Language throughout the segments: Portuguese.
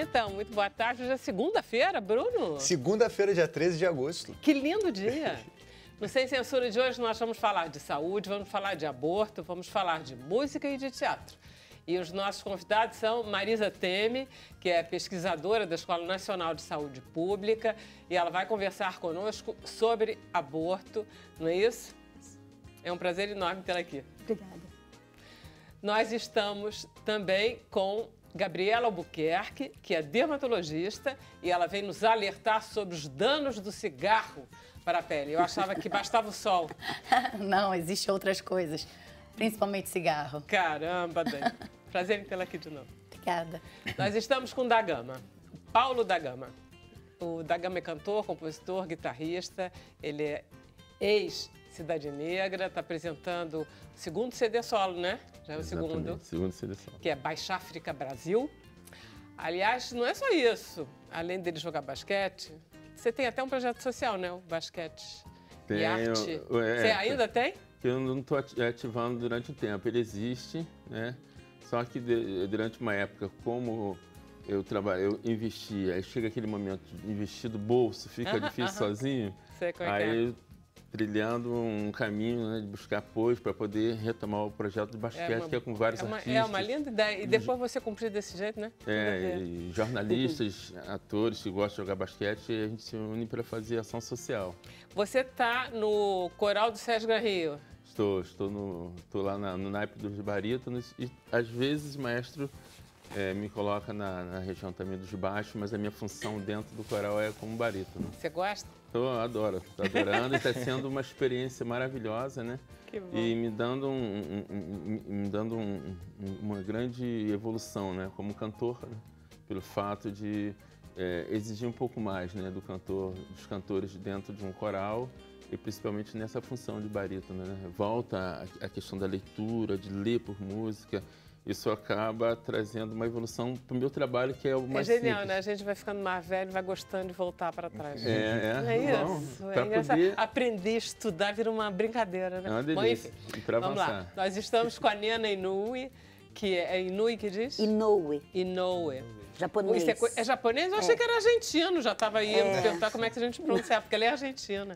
Então, muito boa tarde. Hoje é segunda-feira, Bruno. Segunda-feira, dia 13 de agosto. Que lindo dia. No Sem Censura de hoje nós vamos falar de saúde, vamos falar de aborto, vamos falar de música e de teatro. E os nossos convidados são Marisa Teme, que é pesquisadora da Escola Nacional de Saúde Pública, e ela vai conversar conosco sobre aborto, não é isso? É um prazer enorme tê-la aqui. Obrigada. Nós estamos também com Gabriela Albuquerque, que é dermatologista, e ela vem nos alertar sobre os danos do cigarro para a pele. Eu achava que bastava o sol. Não, existem outras coisas, principalmente cigarro. Caramba, Dani. Prazer em tê-la aqui de novo. Obrigada. Nós estamos com o Da Gama, Paulo Da Gama. O Da Gama é cantor, compositor, guitarrista, ele é ex-Cidade Negra, está apresentando o segundo CD solo, né? Já é o segundo CD solo. Que é Baixa África Brasil. Aliás, não é só isso. Além dele jogar basquete, você tem até um projeto social, né? O Basquete e Arte. Você ainda tem? Eu não estou ativando durante o tempo. Ele existe, né? Só que durante uma época, como eu investia, aí chega aquele momento de investir do bolso, fica difícil sozinho. Sei como aí trilhando um caminho, né, de buscar apoio para poder retomar o projeto de basquete, que é com vários artistas. É uma linda ideia. E depois você cumprir desse jeito, né? E jornalistas, atores que gostam de jogar basquete, e a gente se une para fazer ação social. Você está no coral do Sesc Gran Rio? Estou lá no naipe dos barítonos e às vezes o maestro me coloca na região também dos baixos, mas a minha função dentro do coral é como barítono. Você gosta? Adoro, estou adorando e está sendo uma experiência maravilhosa, né? Que bom. E me dando, uma grande evolução, né? Como cantor, né? Pelo fato de exigir um pouco mais, né? Dos cantores dentro de um coral e principalmente nessa função de barítono, né? Volta a questão da leitura, de ler por música. Isso acaba trazendo uma evolução para o meu trabalho, que é o mais genial, simples. né? A gente vai ficando mais velho, vai gostando de voltar para trás. É isso. É engraçado. Poder... Aprender a estudar vira uma brincadeira, né? É uma delícia. Bom, enfim, e para vamos avançar. lá. Nós estamos com a Nena Inoue, que é Inoue que diz? Inoue. Inoue. Japonês. Isso é japonês? Eu achei que era argentino, já estava aí me perguntar como é que a gente pronunciava, porque ela é argentina.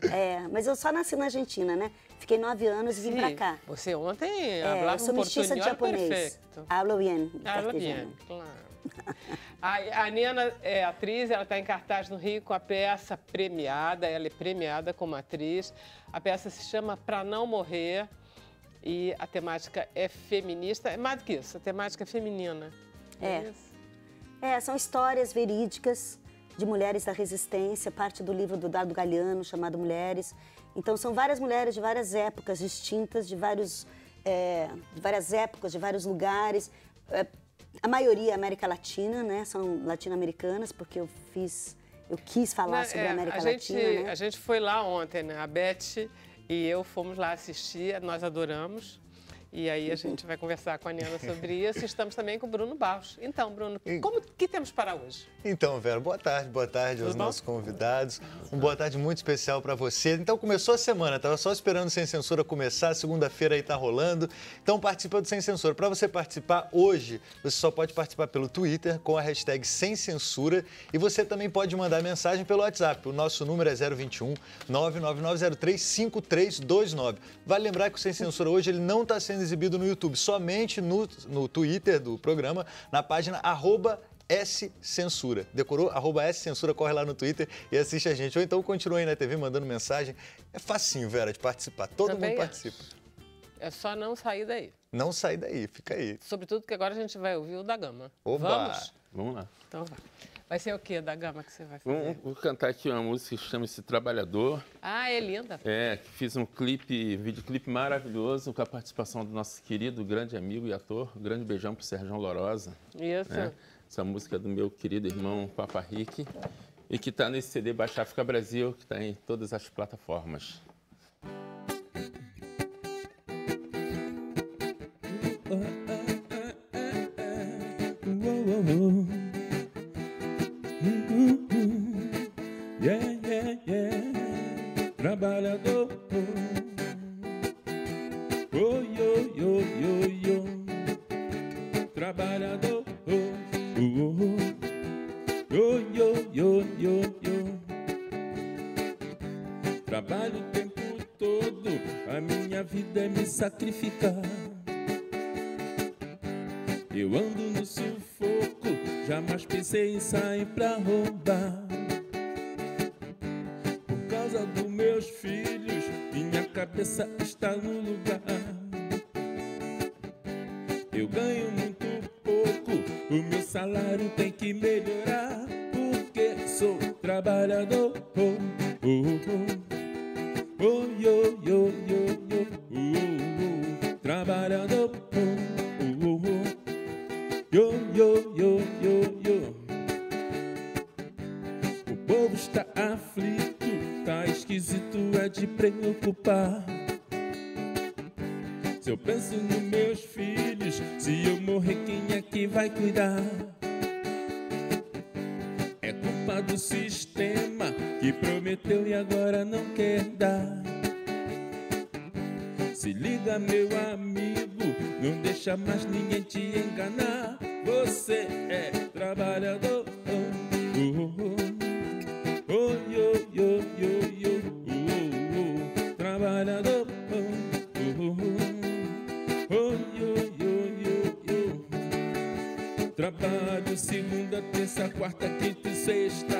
Mas eu só nasci na Argentina, né? Fiquei 9 anos e vim pra cá. Você ontem eu falava sou um mestiça de portunhol japonês. perfeito. Hablo bien. Habla bien, claro. A Nena é atriz, ela está em cartaz no Rio com a peça premiada, ela é premiada como atriz. A peça se chama Pra Não Morrer e a temática é feminista. É mais do que isso, a temática é feminina. São histórias verídicas de mulheres da resistência, parte do livro do Dado Galeano, chamado Mulheres. Então, são várias mulheres de várias épocas distintas, de várias épocas, de vários lugares. A maioria é América Latina, né? São latino-americanas, porque eu quis falar sobre a América Latina, né? A gente foi lá ontem, né? A Beth e eu fomos lá assistir, nós adoramos. E aí a gente vai conversar com a Nena sobre isso. Estamos também com o Bruno Barros. Então, Bruno, que temos para hoje? Então, Vera, boa tarde aos nossos convidados. Uma boa tarde muito especial para você. Então, começou a semana, estava só esperando o Sem Censura começar, segunda-feira aí tá rolando. Então, participa do Sem Censura. Para você participar hoje, você só pode participar pelo Twitter com a hashtag Sem Censura e você também pode mandar mensagem pelo WhatsApp. O nosso número é 021 99903 5329. Vale lembrar que o Sem Censura hoje ele não está sendo exibido no YouTube, somente no Twitter do programa, na página @SCensura. Decorou? @SCensura, corre lá no Twitter e assiste a gente. Ou então continua aí na TV mandando mensagem. É facinho, Vera, de participar. Todo mundo participa. É só não sair daí. Não sair daí, fica aí. Sobretudo que agora a gente vai ouvir o Da Gama. Oba! Vamos? Vamos lá. Então vai. Vai ser o quê, Da Gama, que você vai fazer? Vou cantar aqui uma música que chama-se Trabalhador. Ah, é linda. Que fiz um videoclipe maravilhoso com a participação do nosso querido, grande amigo e ator. Um grande beijão pro Serjão Lorosa. Isso. Né? Essa música é do meu querido irmão Papa Rick e que está nesse CD Baixa África Brasil, que está em todas as plataformas. Trabalhador, trabalhador, Trabalho o tempo todo, a minha vida é me sacrificar. Eu ando no sufoco, jamais pensei em sair pra roubar. Por causa dos meus filhos, minha cabeça está no lugar. Eu ganho muito pouco, o meu salário tem que melhorar, porque sou trabalhador. Trabalhador. O povo está aflito, tá esquisito, é de preocupar. Se eu penso nos meus filhos, se eu morrer, quem é que vai cuidar? É culpa do sistema que prometeu e agora não quer dar. Se liga, meu amigo, não deixa mais ninguém te enganar. Você é trabalhador. Trabalhador. Trabalho segunda, terça, quarta, quinta e sexta.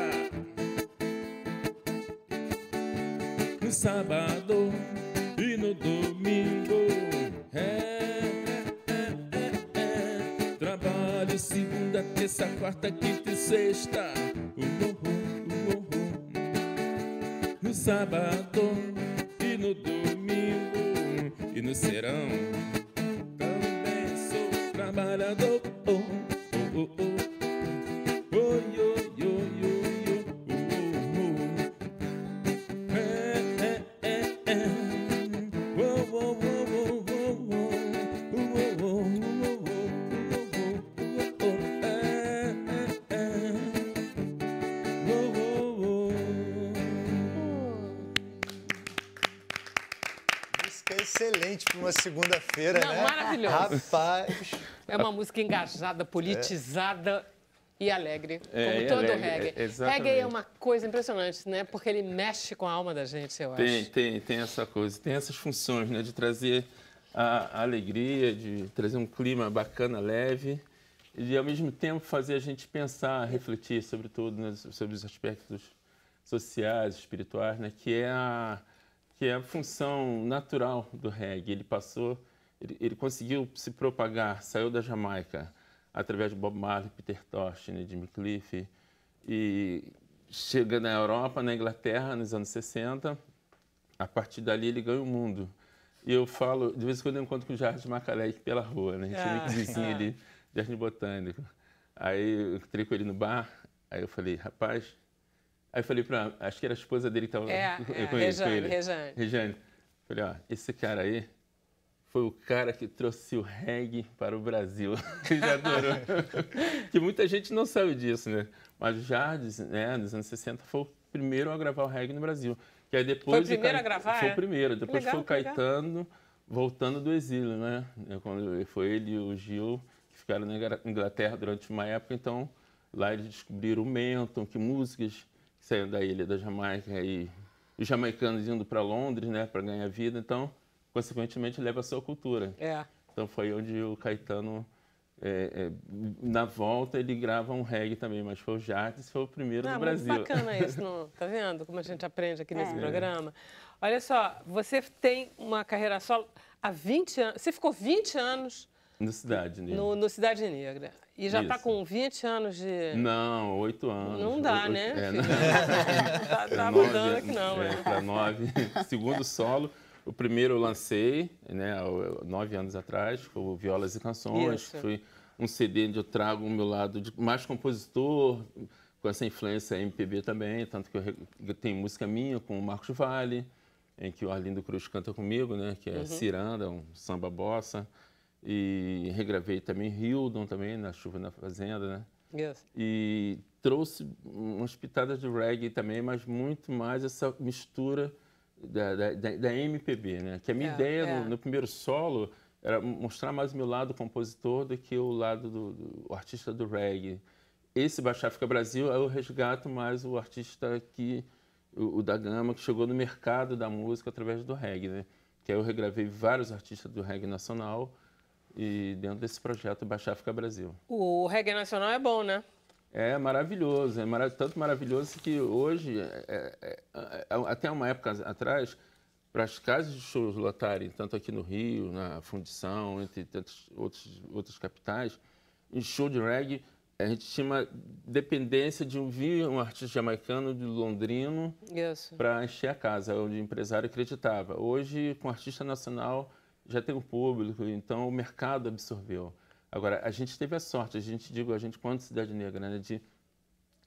No sábado e no domingo. Trabalho segunda, terça, quarta, quinta e sexta. No sábado e no domingo. E no serão também sou trabalhador. Excelente para uma segunda-feira, Não, né? maravilhoso. Rapaz. É uma música engajada, politizada e alegre, como É, todo alegre, reggae. exatamente. Reggae é uma coisa impressionante, né? Porque ele mexe com a alma da gente, eu acho. Tem essa coisa, tem essas funções, né? De trazer a alegria, de trazer um clima bacana, leve, e ao mesmo tempo fazer a gente pensar, refletir sobre tudo, né? Sobre os aspectos sociais, espirituais, né? Que é a função natural do reggae. Ele conseguiu se propagar, saiu da Jamaica através de Bob Marley, Peter Tosh, né, Jimmy Cliff, e chega na Europa, na Inglaterra, nos anos 60. A partir dali ele ganha o mundo. E eu falo, de vez em quando eu encontro com o Jardim Macalé pela rua, né? A gente é meio vizinho ali, Jardim Botânico. Aí eu entrei com ele no bar, aí eu falei, rapaz... Aí eu falei acho que era a esposa dele que estava com ele. Rejane. Falei, ó, esse cara aí foi o cara que trouxe o reggae para o Brasil. Ele adorou. Que muita gente não sabe disso, né? Mas o Jardim, né, nos anos 60, foi o primeiro a gravar o reggae no Brasil. Que aí depois foi o primeiro a gravar? Foi o primeiro. Depois legal, foi o Caetano voltando do exílio, né? Quando foi ele e o Gil, que ficaram na Inglaterra durante uma época. Então, lá eles descobriram o Menton, que músicas... saiu da ilha da Jamaica e os jamaicanos indo para Londres, né, para ganhar vida, então, consequentemente, leva a sua cultura. Então, foi onde o Caetano, na volta, ele grava um reggae também, mas foi o Jardim, foi o primeiro no Brasil. Muito bacana isso, não? Tá vendo como a gente aprende aqui nesse programa? Olha só, você tem uma carreira solo há 20 anos, você ficou 20 anos... No Cidade Negra. No Cidade Negra. E já está com 20 anos de... Não, 8 anos. Não dá, né? Tá mudando aqui não, né? Para 9. Segundo solo. O primeiro eu lancei, né, 9 anos atrás, foi o Violas e Canções. Isso. Foi um CD onde eu trago o meu lado de mais compositor, com essa influência MPB também, tanto que eu tenho música minha com o Marcos Valle, em que o Arlindo Cruz canta comigo, né, que é Ciranda, um samba bossa. E regravei também Hildon também, na Chuva na Fazenda, né? E trouxe umas pitadas de reggae também, mas muito mais essa mistura da MPB, né? Que a minha ideia no primeiro solo era mostrar mais o meu lado compositor do que o lado do artista do reggae. Esse Baixo África Brasil, eu resgato mais o artista que o da Gama, que chegou no mercado da música através do reggae, né? Que aí eu regravei vários artistas do reggae nacional e dentro desse projeto Baixa África Brasil. O reggae nacional é bom, né? É maravilhoso, tanto maravilhoso que hoje, até uma época atrás, para as casas de shows lotarem, tanto aqui no Rio, na Fundição, entre tantas outras capitais, em show de reggae, a gente tinha uma dependência de ouvir um artista jamaicano de londrino para encher a casa, onde o empresário acreditava. Hoje, com artista nacional, já tem um público, então o mercado absorveu. Agora, a gente teve a sorte, a gente, quanto Cidade Negra, né,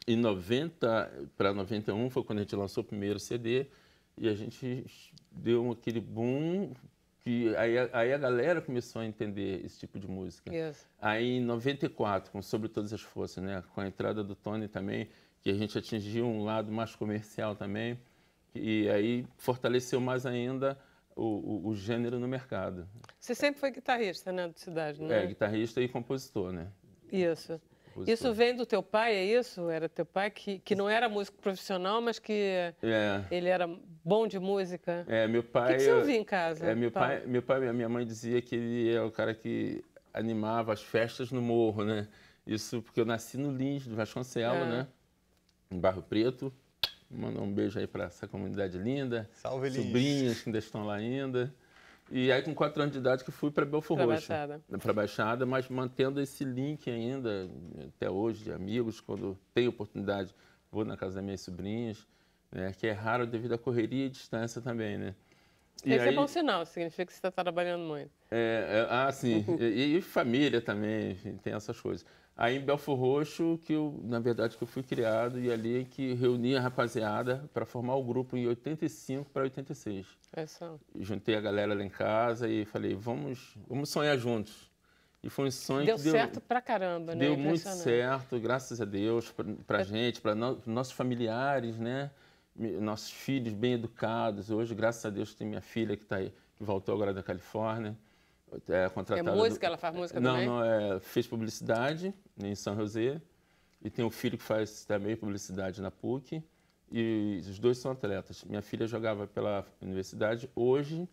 em 90 para 91 foi quando a gente lançou o primeiro CD e a gente deu aquele boom, que aí a galera começou a entender esse tipo de música. Aí em 94, com Sobre Todas as Forças, né, com a entrada do Tony também, que a gente atingiu um lado mais comercial também, e aí fortaleceu mais ainda o gênero no mercado. Você sempre foi guitarrista, né, do Cidade, né? Guitarrista e compositor, né? Isso. Isso vem do teu pai, é isso? Era teu pai que não era músico profissional, mas que ele era bom de música? Meu pai... O que você ouvia em casa? Meu pai e minha mãe dizia que ele é o cara que animava as festas no morro, né? Isso porque eu nasci no Lins, do Vasconcelos, né? Em Barro Preto. Mandar um beijo aí para essa comunidade linda. Salve, Lins. Sobrinhas que ainda estão lá ainda. E aí, com 4 anos de idade, que fui para Belford Roxo. Para Baixada, mas mantendo esse link ainda, até hoje, de amigos. Quando tenho oportunidade, vou na casa das minhas sobrinhas, né, que é raro devido à correria e distância também, né? Esse é bom sinal, significa que você está trabalhando muito. Sim. E família também, enfim, tem essas coisas. Aí em Belford Roxo, na verdade, que eu fui criado, e ali que reuni a rapaziada para formar o grupo em 85 para 86. Juntei a galera lá em casa e falei, vamos sonhar juntos. E foi um sonho que deu certo pra caramba, né? Deu muito certo, graças a Deus, pra gente, para nossos familiares, né? Nossos filhos bem educados. Hoje, graças a Deus, tem minha filha que está aí, que voltou agora da Califórnia. É música? Ela faz música também? Não, fez publicidade em São José e tem um filho que faz também publicidade na PUC e os dois são atletas. Minha filha jogava pela universidade, hoje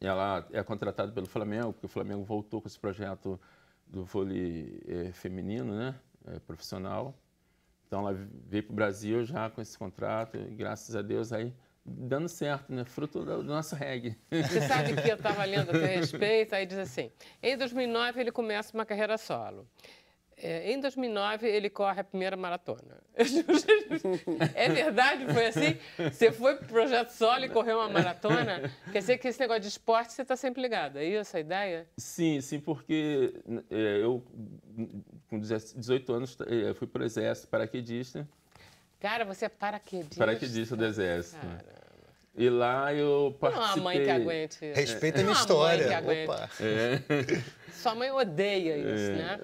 ela é contratada pelo Flamengo, porque o Flamengo voltou com esse projeto do vôlei feminino, né, profissional. Então ela veio para o Brasil já com esse contrato e graças a Deus aí dando certo, né? Fruto do nosso reggae. Você sabe que eu estava lendo a teu respeito, aí diz assim, em 2009 ele começa uma carreira solo. Em 2009 ele corre a primeira maratona. É verdade? Foi assim? Você foi para o projeto solo e correu uma maratona? Quer dizer que esse negócio de esporte você está sempre ligado, é isso a ideia? Sim, porque eu com 18 anos eu fui para o Exército, paraquedista. Cara, você é paraquedista? Paraquedista do Exército. Caramba. E lá eu participei... Não há mãe que aguente isso. Respeita a minha história. Mãe que aguente. Sua mãe odeia isso, né?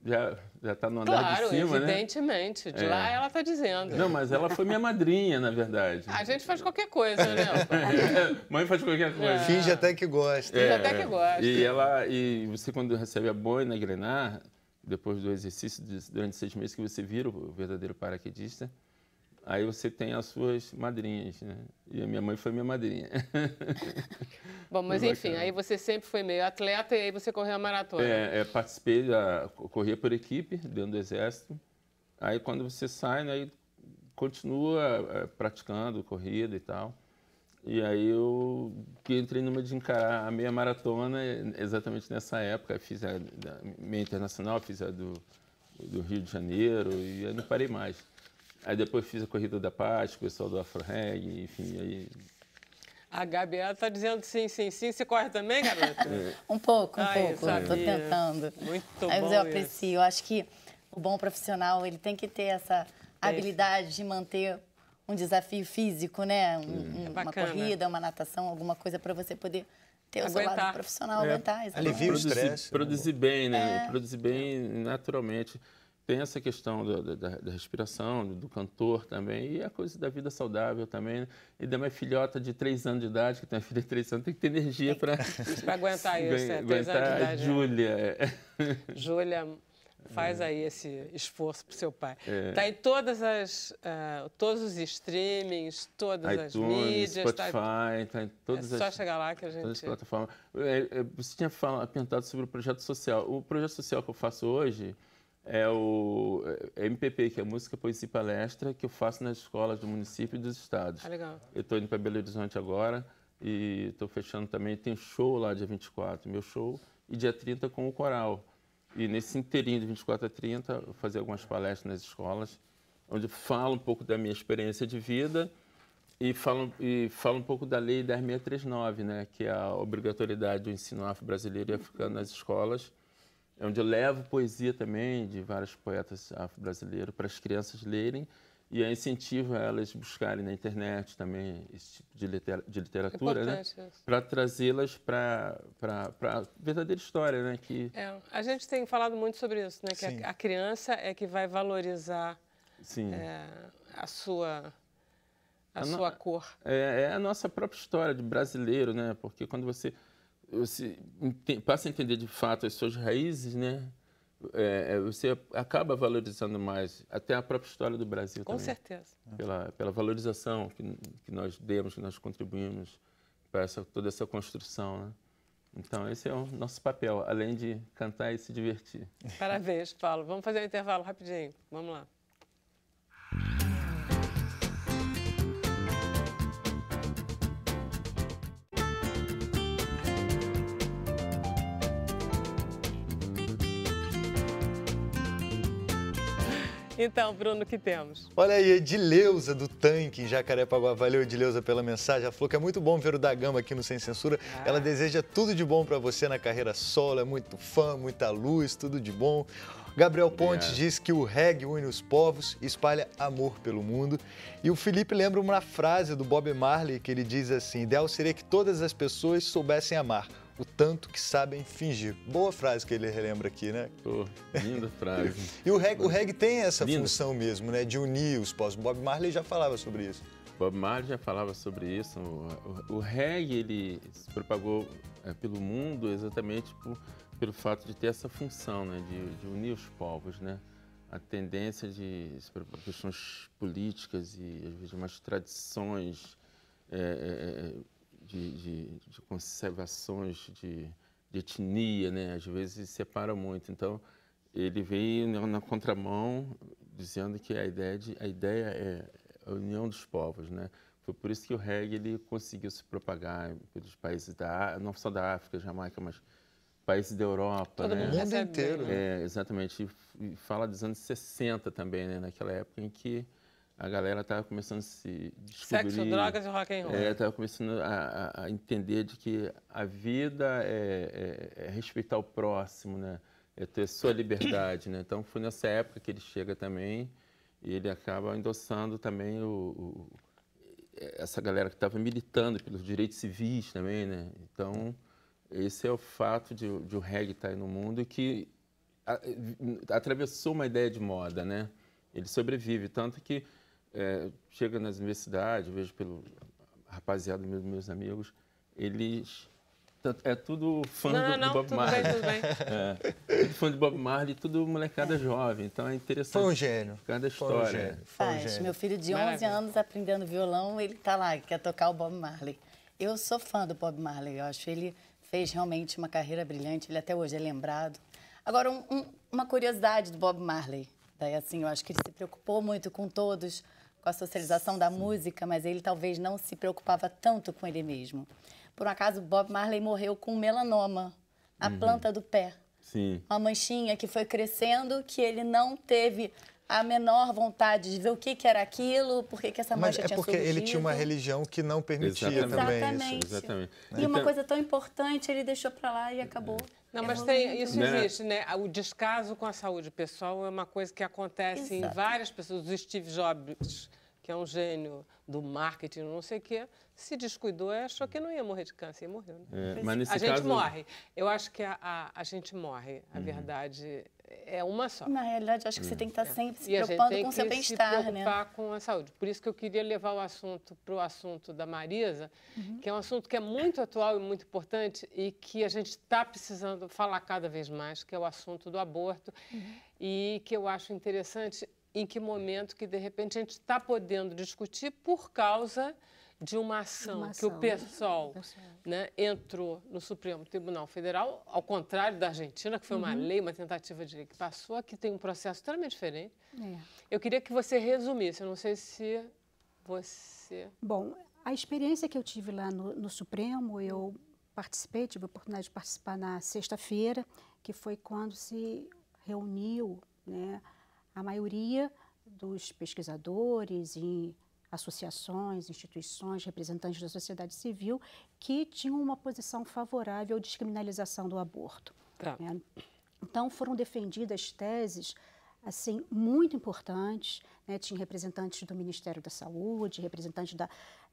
Já está no andar de cima, né? Evidentemente. De lá ela está dizendo. Não, mas ela foi minha madrinha, na verdade. A gente faz qualquer coisa, né? Mãe faz qualquer coisa. Finge até que gosta. Finge até que gosta. E você, quando recebe a boina, engrenar, depois do exercício, durante 6 meses que você vira o verdadeiro paraquedista, aí você tem as suas madrinhas, né? E a minha mãe foi minha madrinha. Bom, mas enfim, aí você sempre foi meio atleta e aí você correu a maratona. Participei, corria por equipe dentro do Exército. Aí quando você sai, né, aí continua praticando corrida e tal. E aí eu entrei numa de encarar a meia maratona exatamente nessa época. Fiz a meia internacional, fiz a do Rio de Janeiro e aí não parei mais. Aí depois fiz a Corrida da Paz, com o pessoal do Afro-Reg, enfim, aí... A Gabi, ela tá dizendo sim, sim, sim. Você corre também, garota? Um pouco. Tô tentando. Muito mas bom eu aprecio. Eu acho que o bom profissional, ele tem que ter essa habilidade de manter um desafio físico, né? Uma corrida, uma natação, alguma coisa para você poder ter o seu lado profissional, aguentar. Alivia o estresse. Produzir bem, né? Produzir bem naturalmente. Tem essa questão da respiração, do cantor também, e a coisa da vida saudável também. Né? E da minha filhota de 3 anos de idade, que tem uma filha de 3 anos, tem que ter energia para aguentar isso, 3 anos de idade. Júlia. Júlia, Faz aí esse esforço pro seu pai. Tá em todas todos os streamings, todas iTunes, as mídias. Spotify, em todas as... É só chegar lá que a gente... Todas as plataformas. Você tinha perguntado sobre o projeto social. O projeto social que eu faço hoje é o MPP, que é Música, Poesia e Palestra, que eu faço nas escolas do município e dos estados. Legal. Eu estou indo para Belo Horizonte agora e estou fechando também. Tem show lá dia 24, meu show, e dia 30 com o coral. E nesse inteirinho de 24 a 30, eu vou fazer algumas palestras nas escolas, onde eu falo um pouco da minha experiência de vida e falo um pouco da Lei 10.639, né, que é a obrigatoriedade do ensino afro-brasileiro e africano nas escolas, onde eu levo poesia também de vários poetas afro-brasileiros para as crianças lerem e eu incentivo elas a buscarem na internet também esse tipo de literatura, né, para trazê-las para a verdadeira história, né? A gente tem falado muito sobre isso, né? Que a criança é que vai valorizar a sua cor. É a nossa própria história de brasileiro, né? Porque quando você passa a entender de fato as suas raízes, né? Você acaba valorizando mais até a própria história do Brasil também. Com certeza. Pela valorização que nós demos, que nós contribuímos para toda essa construção, né? Então, esse é o nosso papel, além de cantar e se divertir. Parabéns, Paulo. Vamos fazer um intervalo rapidinho. Vamos lá. Então, Bruno, o que temos? Olha aí, Edileuza do Tanque, em Jacarepaguá. Valeu, Edileuza, pela mensagem. Ela falou que é muito bom ver o Da Gama aqui no Sem Censura. Ela deseja tudo de bom para você na carreira solo, é muito fã, muita luz, tudo de bom. Gabriel Pontes diz que o reggae une os povos e espalha amor pelo mundo. E o Felipe lembra uma frase do Bob Marley que ele diz assim: ideal seria que todas as pessoas soubessem amar o tanto que sabem fingir. Boa frase que ele relembra aqui, né? Linda frase. E o reggae tem essa função mesmo, né? De unir os povos. Bob Marley já falava sobre isso. Bob Marley já falava sobre isso. O reggae, ele se propagou pelo mundo exatamente pelo fato de ter essa função, né? De unir os povos, né? A tendência de questões políticas e, às vezes, umas tradições de conservações de etnia, né? Às vezes separa muito. Então, ele veio na contramão, dizendo que a ideia é a união dos povos, né? Foi por isso que o reggae ele conseguiu se propagar pelos países não só da África, Jamaica, mas países da Europa, né? O mundo inteiro. Exatamente. E fala dos anos 60 também, né? Naquela época em que a galera estava começando a se descobrir... Sexo, drogas e rock and roll. Estava começando a entender de que a vida é respeitar o próximo, né? É ter sua liberdade, né? Então, foi nessa época que ele chega também e ele acaba endossando também essa galera que estava militando pelos direitos civis também, né? Então, esse é o fato de o reggae estar aí no mundo e que atravessou uma ideia de moda, né? Ele sobrevive, tanto que chega nas universidades, vejo pelo rapaziada dos meus amigos, eles... É tudo fã do Bob Marley. Tudo bem. Tudo fã do Bob Marley, tudo molecada jovem. Então é interessante. Foi um gênio. Cada história. Meu filho de 11 anos aprendendo violão, ele tá lá, quer tocar o Bob Marley. Eu sou fã do Bob Marley, eu acho que ele fez realmente uma carreira brilhante, ele até hoje é lembrado. Agora, uma curiosidade do Bob Marley. Daí, assim, eu acho que ele se preocupou muito com todos, com a socialização da música, mas ele talvez não se preocupava tanto com ele mesmo. Por um acaso, Bob Marley morreu com melanoma na planta do pé. Sim. Uma manchinha que foi crescendo, que ele não teve a menor vontade de ver o que era aquilo, por que essa mancha tinha surgido. Mas é porque ele tinha uma religião que não permitia também isso. Exatamente. E uma coisa tão importante ele deixou para lá e acabou. Não, mas isso existe, né? O descaso com a saúde pessoal é uma coisa que acontece em várias pessoas. O Steve Jobs, que é um gênio do marketing, não sei o quê, se descuidou e achou que não ia morrer de câncer e morreu. Né? Mas nesse gente morre. Eu acho que a gente morre. A verdade é uma só. Na realidade, acho que você tem que estar sempre se preocupando com o seu bem-estar, né? Se preocupar com a saúde. Por isso que eu queria levar o assunto para o assunto da Marisa, que é um assunto que é muito atual e muito importante e que a gente está precisando falar cada vez mais, que é o assunto do aborto. e que eu acho interessante em que momento que, de repente, a gente está podendo discutir por causa de uma ação que o PSOL, né, entrou no Supremo Tribunal Federal, ao contrário da Argentina, que foi uma lei, uma tentativa de lei que passou, aqui tem um processo totalmente diferente. Eu queria que você resumisse, eu não sei se você... Bom, a experiência que eu tive lá no Supremo, eu participei, tive a oportunidade de participar na sexta-feira, que foi quando se reuniu, né, a maioria dos pesquisadores e associações, instituições, representantes da sociedade civil que tinham uma posição favorável à descriminalização do aborto. Né? Então, foram defendidas teses assim, muito importantes, né? Tinha representantes do Ministério da Saúde, representantes da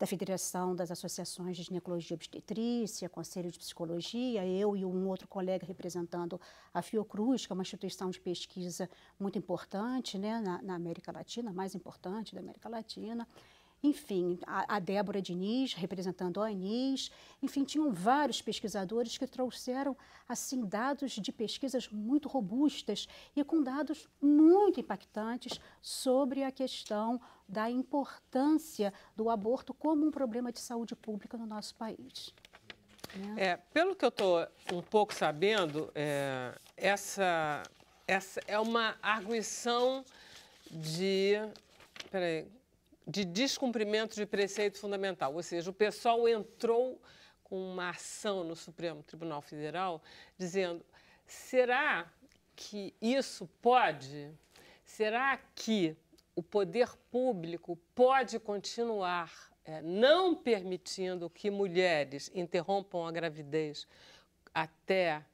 Federação das Associações de Ginecologia e Obstetrícia, Conselho de Psicologia, eu e um outro colega representando a Fiocruz, que é uma instituição de pesquisa muito importante, né? na América Latina, a mais importante da América Latina. Enfim, a Débora Diniz, representando a ANIS, enfim, tinham vários pesquisadores que trouxeram, assim, dados de pesquisas muito robustas e com dados muito impactantes sobre a questão da importância do aborto como um problema de saúde pública no nosso país. Pelo que eu estou um pouco sabendo, essa é uma arguição de descumprimento de preceito fundamental. Ou seja, o PSOL entrou com uma ação no Supremo Tribunal Federal dizendo, será que isso pode? Será que o poder público pode continuar não permitindo que mulheres interrompam a gravidez até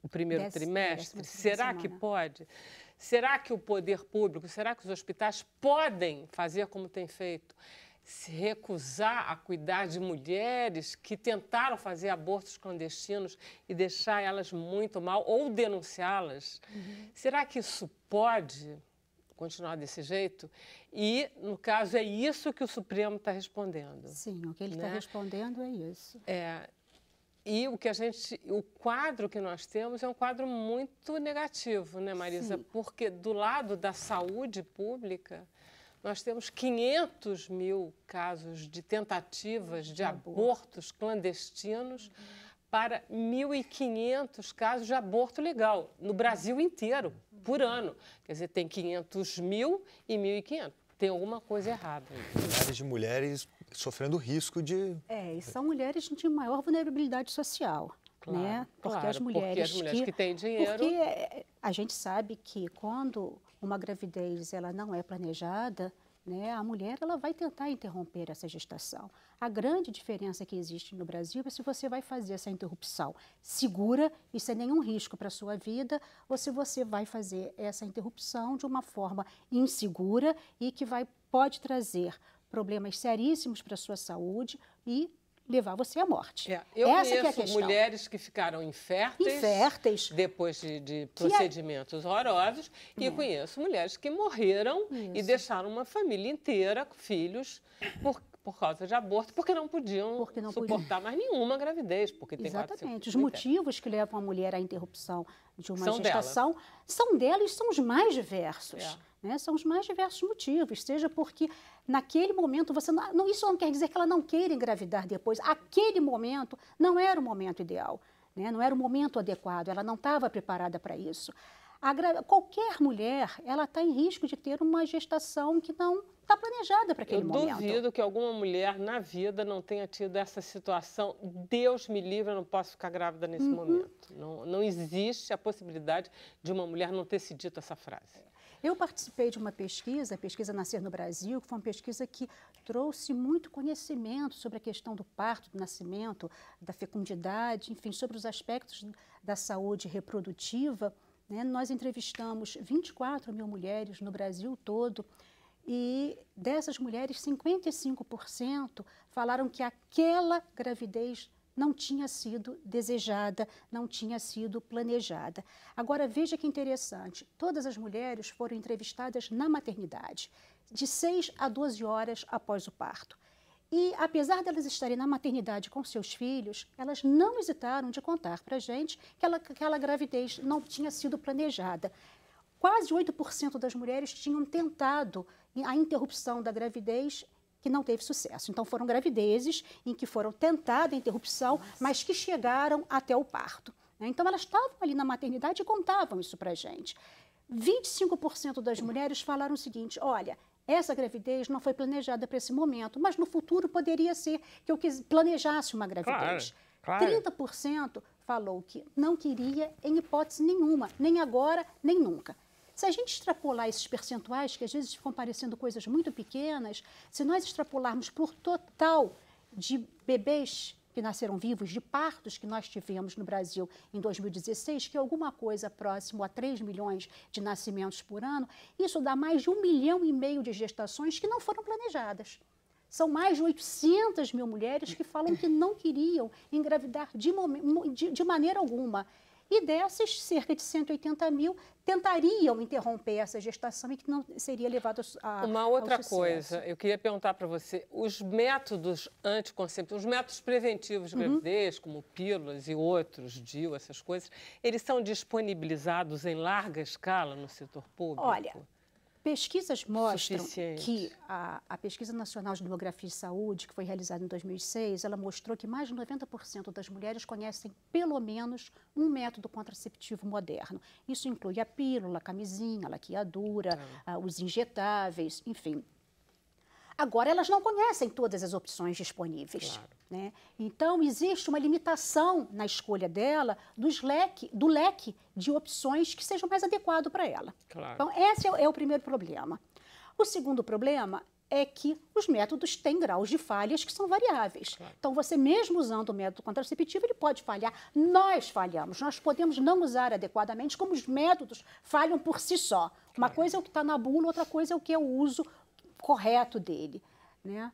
o primeiro trimestre? Será que pode? Será que o poder público, será que os hospitais podem fazer como tem feito? Se recusar a cuidar de mulheres que tentaram fazer abortos clandestinos e deixar elas muito mal ou denunciá-las? Será que isso pode continuar desse jeito? E, no caso, é isso que o Supremo está respondendo. Sim, o que ele está respondendo é isso. E o quadro que nós temos é um quadro muito negativo, né, Marisa? Sim. Porque do lado da saúde pública, nós temos 500 mil casos de tentativas de abortos clandestinos para 1.500 casos de aborto legal, no Brasil inteiro, por ano. Quer dizer, tem 500 mil e 1.500. Tem alguma coisa errada aí. Milhares de mulheres sofrendo risco de... E são mulheres de maior vulnerabilidade social, claro, né? Porque claro, as mulheres que têm dinheiro... Porque a gente sabe que quando uma gravidez ela não é planejada, né, a mulher ela vai tentar interromper essa gestação. A grande diferença que existe no Brasil é se você vai fazer essa interrupção segura e sem nenhum risco para a sua vida, ou se você vai fazer essa interrupção de uma forma insegura e que pode trazer problemas seríssimos para a sua saúde e levar você à morte. Eu conheço mulheres que ficaram inférteis depois de procedimentos horrorosos e conheço mulheres que morreram e deixaram uma família inteira, filhos, por causa de aborto, porque não podiam suportar mais nenhuma gravidez. Porque tem Exatamente. Os motivos que levam a mulher à interrupção de uma gestação são dela e são os mais diversos. Né? São os mais diversos motivos, seja porque naquele momento isso não quer dizer que ela não queira engravidar depois. Aquele momento não era o momento ideal, né? Não era o momento adequado, ela não estava preparada para isso. Qualquer mulher, ela está em risco de ter uma gestação que não está planejada para aquele momento. Eu duvido que alguma mulher na vida não tenha tido essa situação. Deus me livre, eu não posso ficar grávida nesse momento. Não existe a possibilidade de uma mulher não ter se dito essa frase. Eu participei de uma pesquisa, a pesquisa Nascer no Brasil, que foi uma pesquisa que trouxe muito conhecimento sobre a questão do parto, do nascimento, da fecundidade, enfim, sobre os aspectos da saúde reprodutiva. Né? Nós entrevistamos 24 mil mulheres no Brasil todo e dessas mulheres, 55% falaram que aquela gravidez não tinha sido desejada, não tinha sido planejada. Agora, veja que interessante, todas as mulheres foram entrevistadas na maternidade, de 6 a 12 horas após o parto. E, apesar delas estarem na maternidade com seus filhos, elas não hesitaram de contar para a gente que aquela gravidez não tinha sido planejada. quase 8% das mulheres tinham tentado a interrupção da gravidez que não teve sucesso. Então, foram gravidezes em que foram tentada a interrupção, mas que chegaram até o parto. Então, elas estavam ali na maternidade e contavam isso para a gente. 25% das mulheres falaram o seguinte, olha, essa gravidez não foi planejada para esse momento, mas no futuro poderia ser que eu planejasse uma gravidez. Claro. 30% falou que não queria em hipótese nenhuma, nem agora, nem nunca. Se a gente extrapolar esses percentuais, que às vezes ficam parecendo coisas muito pequenas, se nós extrapolarmos por total de bebês que nasceram vivos, de partos que nós tivemos no Brasil em 2016, que é alguma coisa próximo a 3 milhões de nascimentos por ano, isso dá mais de 1,5 milhão de gestações que não foram planejadas. São mais de 800 mil mulheres que falam que não queriam engravidar de maneira alguma. E dessas, cerca de 180 mil tentariam interromper essa gestação e que não seria levado a Uma outra coisa, eu queria perguntar para você, os métodos anticonceptivos, os métodos preventivos de gravidez, como pílulas e outros, DIU, essas coisas, eles são disponibilizados em larga escala no setor público? Olha, pesquisas mostram que a Pesquisa Nacional de Demografia e Saúde, que foi realizada em 2006, ela mostrou que mais de 90% das mulheres conhecem pelo menos um método contraceptivo moderno. Isso inclui a pílula, a camisinha, a laqueadura, os injetáveis, enfim. Agora, elas não conhecem todas as opções disponíveis. Claro. Né? Então, existe uma limitação na escolha dela do leque de opções que sejam mais adequado para ela. Claro. Então, esse é o primeiro problema. O segundo problema é que os métodos têm graus de falhas que são variáveis. Claro. Então, você mesmo usando o método contraceptivo, ele pode falhar. Nós falhamos, nós podemos não usar adequadamente, como os métodos falham por si só. Uma coisa é o que está na bula, outra coisa é o que é o uso correto dele, né?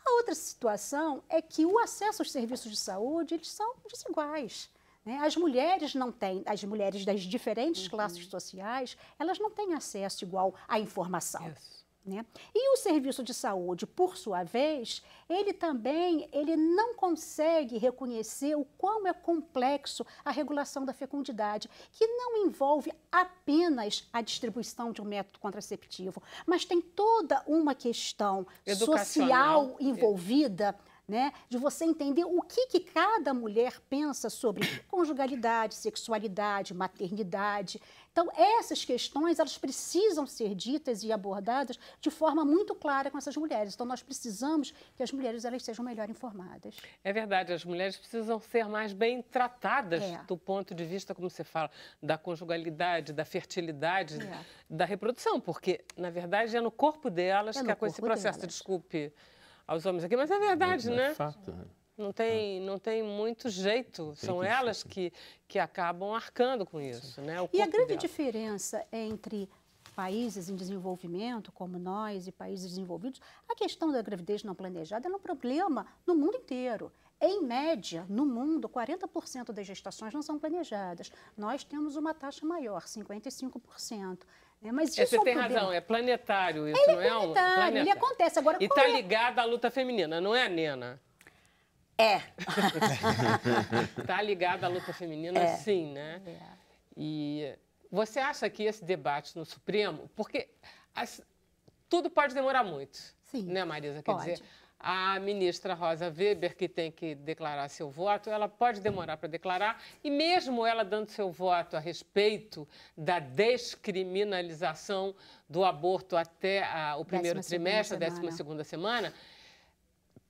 A outra situação é que o acesso aos serviços de saúde, eles são desiguais, né? As mulheres não têm, as mulheres das diferentes classes sociais, elas não têm acesso igual à informação. Né? E o serviço de saúde, por sua vez, ele não consegue reconhecer o quão é complexo a regulação da fecundidade, que não envolve apenas a distribuição de um método contraceptivo, mas tem toda uma questão social envolvida, né, de você entender o que cada mulher pensa sobre conjugalidade, sexualidade, maternidade. Então, essas questões, elas precisam ser ditas e abordadas de forma muito clara com essas mulheres. Então, nós precisamos que as mulheres elas sejam melhor informadas. É verdade, as mulheres precisam ser mais bem tratadas do ponto de vista, como você fala, da conjugalidade, da fertilidade, da reprodução, porque, na verdade, é no corpo delas que a coisa se processa. Desculpe aos homens aqui, mas é verdade, né? É fato, né? Não tem muito jeito, são elas que acabam arcando com isso, né? E a grande diferença entre países em desenvolvimento, como nós, e países desenvolvidos, a questão da gravidez não planejada é um problema no mundo inteiro. Em média, no mundo, 40% das gestações não são planejadas. Nós temos uma taxa maior, 55%. Mas isso você tem razão, é planetário isso, não é? Planetário, ele acontece. Agora, e está ligado à luta feminina, não é, Nena? É. Está ligado à luta feminina, sim, né? E você acha que esse debate no Supremo, porque tudo pode demorar muito, né, Marisa? Quer dizer, a ministra Rosa Weber, que tem que declarar seu voto, ela pode demorar para declarar, e mesmo ela dando seu voto a respeito da descriminalização do aborto até o primeiro trimestre, a 12ª semana,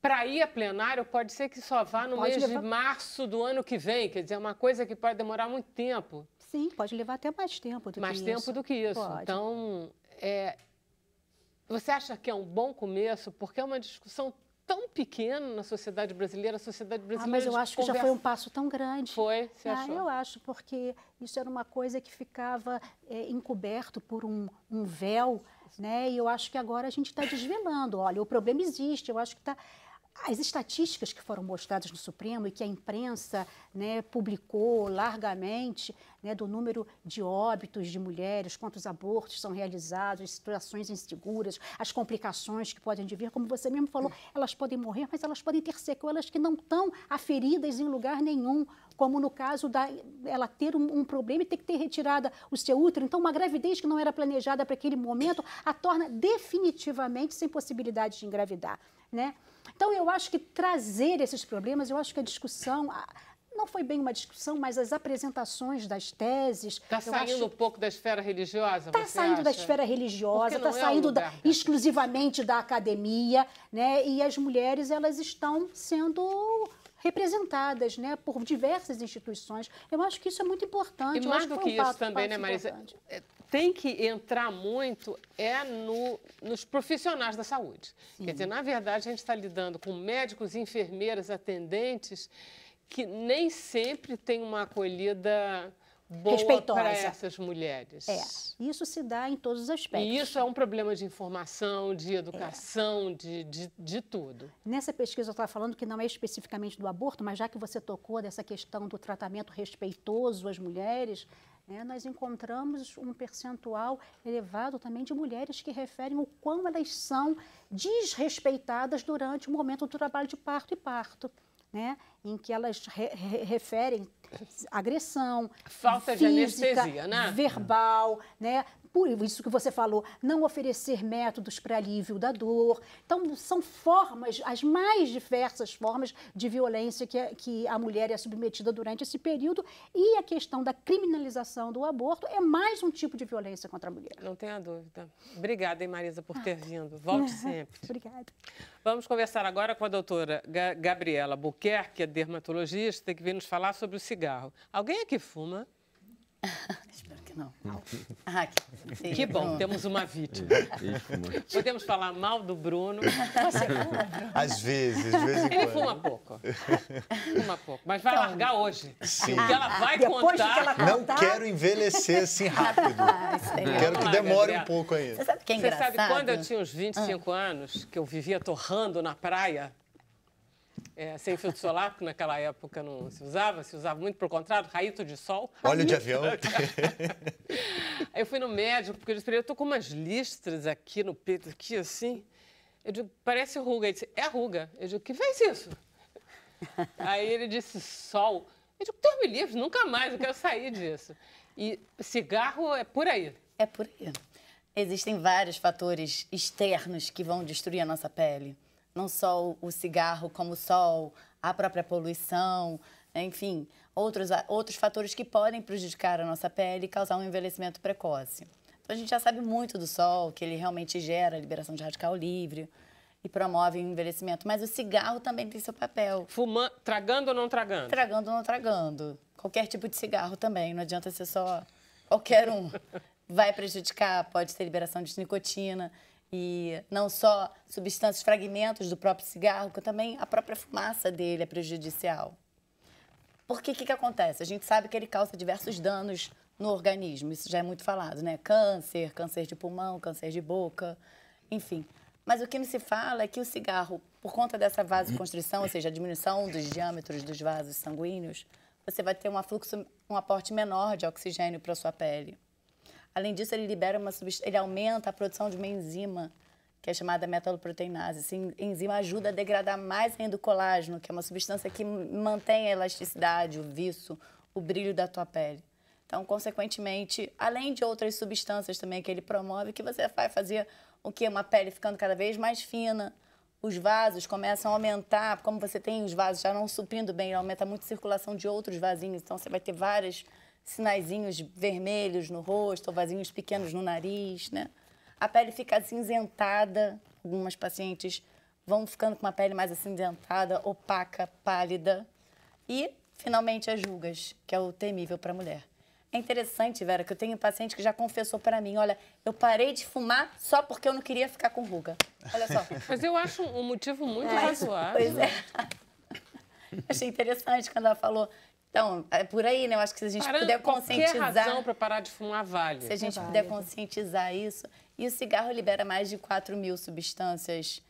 para ir a plenário pode ser que só vá no mês de março do ano que vem, quer dizer, é uma coisa que pode demorar muito tempo. Sim, pode levar até mais tempo do que isso. Mais tempo do que isso. Pode. Então, você acha que é um bom começo? Porque é uma discussão tão pequena na sociedade brasileira, mas eu acho que já foi um passo tão grande. Foi, você achou? Eu acho, porque isso era uma coisa que ficava encoberto por um véu, né? E eu acho que agora a gente está desvelando. Olha, o problema existe, eu acho que está... as estatísticas que foram mostradas no Supremo e que a imprensa, né, publicou largamente, né, do número de óbitos de mulheres, quantos abortos são realizados, situações inseguras, as complicações que podem vir, como você mesmo falou, elas podem morrer, mas elas podem ter sequelas que não estão aferidas em lugar nenhum, como no caso ela ter um problema e ter que ter retirada o seu útero. Então, uma gravidez que não era planejada para aquele momento a torna definitivamente sem possibilidade de engravidar, né? Então, eu acho que trazer esses problemas, eu acho que a discussão, não foi bem uma discussão, mas as apresentações das teses... Está saindo um pouco da esfera religiosa, Está saindo da esfera religiosa, está saindo exclusivamente da academia, né? E as mulheres, elas estão sendo representadas, né, por diversas instituições. Eu acho que isso é muito importante. E mais do que isso também, né, Marisa? Tem que entrar muito nos profissionais da saúde. Sim. Quer dizer, na verdade, a gente está lidando com médicos, enfermeiras, atendentes, que nem sempre tem uma acolhida boa para essas mulheres. Isso se dá em todos os aspectos. E isso é um problema de informação, de educação, de tudo. Nessa pesquisa eu estava falando que não é especificamente do aborto, mas já que você tocou dessa questão do tratamento respeitoso às mulheres, né, nós encontramos um percentual elevado também de mulheres que referem o quão elas são desrespeitadas durante o momento do trabalho de parto e parto, né, em que elas referem agressão, falta física, de anestesia, né? Verbal, né? Por isso que você falou, não oferecer métodos para alívio da dor. Então, são formas, as mais diversas formas de violência que a mulher é submetida durante esse período. E a questão da criminalização do aborto é mais um tipo de violência contra a mulher. Não tenha dúvida. Obrigada, hein, Marisa, por ter vindo. Volte sempre. Obrigada. Vamos conversar agora com a doutora Gabriela Buquerque, que é dermatologista, que vem nos falar sobre o cigarro. Alguém aqui fuma? Espero que não. Que bom, temos uma vítima. Podemos falar mal do Bruno. Você fuma? Às vezes, de vez em quando. Ele fuma pouco. Fuma pouco, mas vai largar hoje. Sim. Porque ela vai Depois contar. que ela contar... Não quero envelhecer assim rápido. Quero que demore um pouco ainda. Você sabe o que é engraçado? Você sabe, quando eu tinha uns 25 anos, que eu vivia torrando na praia, sem filtro solar, porque naquela época não se usava muito, pelo contrário, raíto de sol. Óleo de avião. Aí eu fui no médico, porque ele disse, eu estou com umas listras aqui no peito, aqui assim. Eu digo, parece ruga. Ele disse, é ruga. Eu digo, que fez isso? Aí ele disse, sol. Eu digo, Deus me livre, nunca mais, eu quero sair disso. E cigarro é por aí. É por aí. Existem vários fatores externos que vão destruir a nossa pele. Não só o cigarro, como o sol, a própria poluição, enfim, outros fatores que podem prejudicar a nossa pele e causar um envelhecimento precoce. Então, a gente já sabe muito do sol, que ele realmente gera a liberação de radical livre e promove o envelhecimento. Mas o cigarro também tem seu papel. Tragando ou não tragando? Tragando ou não tragando. Qualquer tipo de cigarro também, não adianta ser só qualquer um. Vai prejudicar, pode ter liberação de nicotina. E não só substâncias, fragmentos do próprio cigarro, que também a própria fumaça dele é prejudicial. Porque o que acontece? A gente sabe que ele causa diversos danos no organismo, isso já é muito falado, né? Câncer de pulmão, câncer de boca, enfim. Mas o que não se fala é que o cigarro, por conta dessa vasoconstrição, ou seja, a diminuição dos diâmetros dos vasos sanguíneos, você vai ter um aporte menor de oxigênio para a sua pele. Além disso, ele aumenta a produção de uma enzima, que é chamada metaloproteinase. Essa enzima ajuda a degradar mais ainda o colágeno, que é uma substância que mantém a elasticidade, o viço, o brilho da tua pele. Então, consequentemente, além de outras substâncias também que ele promove, que você vai fazer o quê? Uma pele ficando cada vez mais fina, os vasos começam a aumentar, como você tem os vasos já não suprindo bem, aumenta muito a circulação de outros vasinhos, então você vai ter vários sinaizinhos vermelhos no rosto, ou vasinhos pequenos no nariz, né? A pele fica acinzentada, algumas pacientes vão ficando com uma pele mais acinzentada, opaca, pálida. E, finalmente, as rugas, que é o temível para a mulher. É interessante, Vera, que eu tenho um paciente que já confessou para mim, olha, eu parei de fumar só porque eu não queria ficar com ruga. Olha só. Mas eu acho um motivo muito razoável. Pois é. Achei interessante quando ela falou... Então, é por aí, né? Eu acho que se a gente puder conscientizar... Qualquer razão para parar de fumar vale. Se a gente puder conscientizar isso... E o cigarro libera mais de 4.000 substâncias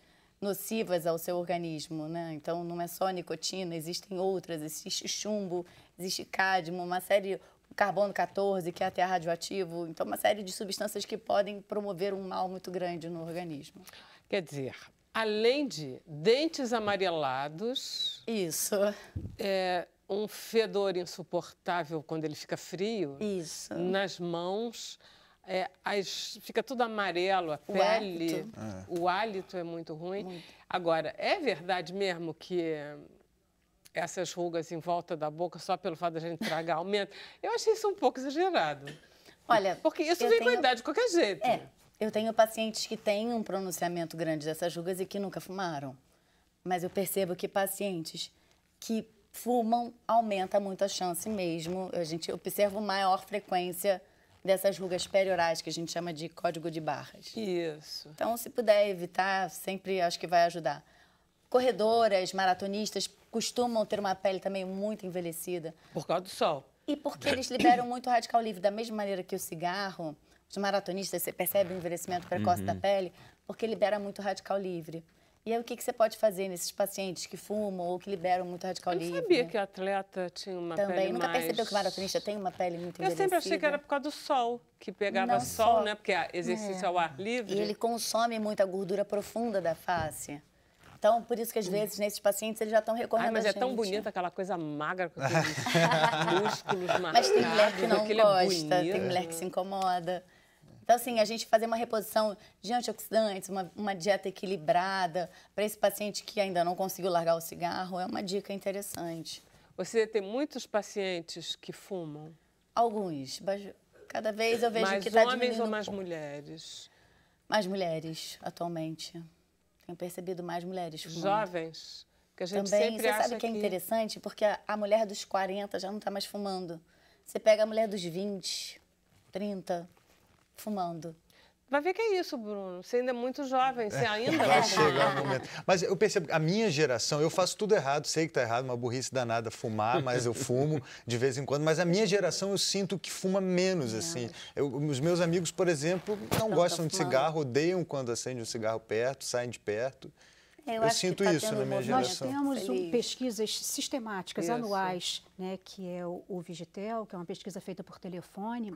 nocivas ao seu organismo, né? Então, não é só a nicotina, existem outras, existe chumbo, existe cádmio, uma série, carbono 14, que é até radioativo, então uma série de substâncias que podem promover um mal muito grande no organismo. Quer dizer, além de dentes amarelados... Isso. Um fedor insuportável quando ele fica frio. Isso. Nas mãos... fica tudo amarelo, a pele, o hálito é muito ruim. Muito. Agora, é verdade mesmo que essas rugas em volta da boca, só pelo fato da gente tragar, aumentam? Eu achei isso um pouco exagerado. Olha, porque isso vem com a idade de qualquer jeito. Eu tenho pacientes que têm um pronunciamento grande dessas rugas e que nunca fumaram. Mas eu percebo que pacientes que fumam aumenta muito a chance mesmo. A gente observa maior frequência dessas rugas periorais, que a gente chama de código de barras. Isso. Então, se puder evitar, sempre acho que vai ajudar. Corredoras, maratonistas costumam ter uma pele também muito envelhecida. Por causa do sol. E porque eles liberam muito radical livre. Da mesma maneira que o cigarro, os maratonistas, você percebe o envelhecimento precoce da pele, porque libera muito radical livre. E aí, o que você pode fazer nesses pacientes que fumam ou que liberam muito radical livre? Eu sabia que o atleta tinha uma pele também. Nunca mais... percebeu que o maratonista tem uma pele muito envelhecida? Eu sempre achei que era por causa do sol, que pegava sol, né? Porque exercício ao ar livre. E ele consome muita gordura profunda da face. Então, por isso que às vezes, nesses pacientes, eles já estão recorrendo mas a gente. É tão bonita aquela coisa magra com aqueles músculos marcados. Mas tem mulher que não gosta, tem mulher que se incomoda. Então, assim, a gente fazer uma reposição de antioxidantes, uma dieta equilibrada, para esse paciente que ainda não conseguiu largar o cigarro, é uma dica interessante. Você tem muitos pacientes que fumam? Alguns. Cada vez eu vejo que está diminuindo. Mais homens ou mais mulheres? Mais mulheres, atualmente. Tenho percebido mais mulheres fumando. Jovens? Que a gente também, sempre você sabe que é interessante? Porque a mulher dos 40 já não está mais fumando. Você pega a mulher dos 20, 30... fumando. Vai ver que é isso, Bruno. Você ainda é muito jovem, você ainda vai chegar o momento. Mas eu percebo que a minha geração, eu faço tudo errado, sei que está errado, uma burrice danada fumar, mas eu fumo de vez em quando. Mas a minha geração eu sinto que fuma menos, assim. Os meus amigos, por exemplo, não gostam de cigarro, odeiam quando acende um cigarro perto, saem de perto. Eu sinto isso na minha geração. Nós temos pesquisas sistemáticas anuais, né, que é o Vigitel, que é uma pesquisa feita por telefone